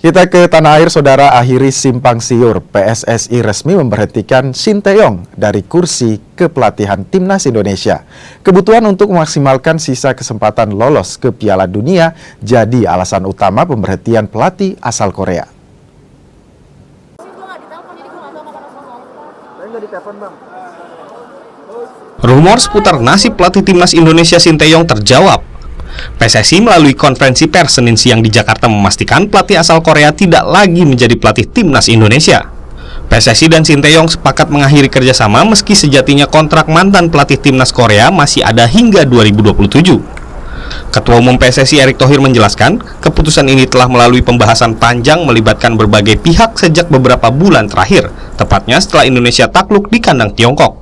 Kita ke tanah air, saudara. Akhiri simpang siur, PSSI resmi memberhentikan Sinteyong dari kursi kepelatihan Timnas Indonesia. Kebutuhan untuk memaksimalkan sisa kesempatan lolos ke Piala Dunia jadi alasan utama pemberhentian pelatih asal Korea. Rumor seputar nasib pelatih Timnas Indonesia Sinteyong terjawab. PSSI melalui konferensi pers Senin siang di Jakarta memastikan pelatih asal Korea tidak lagi menjadi pelatih Timnas Indonesia. PSSI dan Sinteyong sepakat mengakhiri kerjasama meski sejatinya kontrak mantan pelatih Timnas Korea masih ada hingga 2027. Ketua Umum PSSI Erick Thohir menjelaskan, keputusan ini telah melalui pembahasan panjang melibatkan berbagai pihak sejak beberapa bulan terakhir, tepatnya setelah Indonesia takluk di kandang Tiongkok.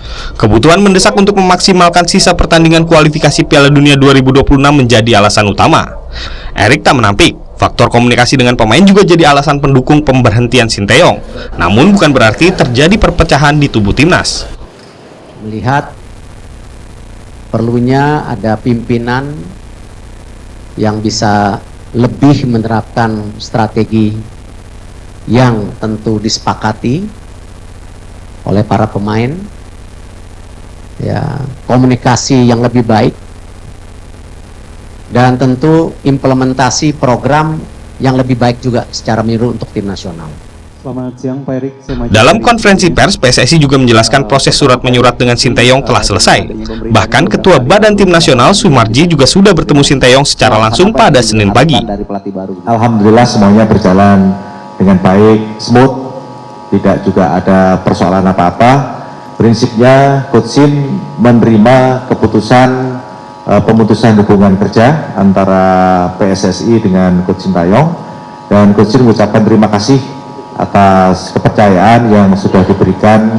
Kebutuhan mendesak untuk memaksimalkan sisa pertandingan kualifikasi Piala Dunia 2026 menjadi alasan utama. Erick tak menampik, faktor komunikasi dengan pemain juga jadi alasan pendukung pemberhentian Sinteyong. Namun bukan berarti terjadi perpecahan di tubuh timnas. Melihat perlunya ada pimpinan yang bisa lebih menerapkan strategi yang tentu disepakati oleh para pemain. Ya, komunikasi yang lebih baik dan tentu implementasi program yang lebih baik juga secara menyeluruh untuk tim nasional. Selamat siang Pak Erick. Dalam konferensi pers, PSSI juga menjelaskan proses surat menyurat dengan Sinteyong telah selesai. Bahkan Ketua Badan Tim Nasional Sumarji juga sudah bertemu Sinteyong secara langsung pada Senin pagi. Alhamdulillah semuanya berjalan dengan baik, smooth, tidak juga ada persoalan apa-apa. Prinsipnya Coach Shin menerima keputusan pemutusan hubungan kerja antara PSSI dengan Coach Sinteyong, dan Coach Shin mengucapkan terima kasih atas kepercayaan yang sudah diberikan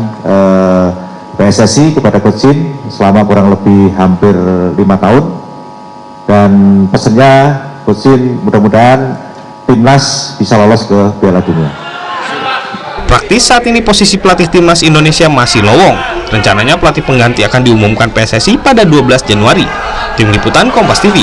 PSSI kepada Coach Shin selama kurang lebih hampir 5 tahun, dan pesannya Coach Shin mudah-mudahan timnas bisa lolos ke Piala Dunia. Praktis saat ini posisi pelatih Timnas Indonesia masih lowong. Rencananya pelatih pengganti akan diumumkan PSSI pada 12 Januari. Tim Liputan Kompas TV.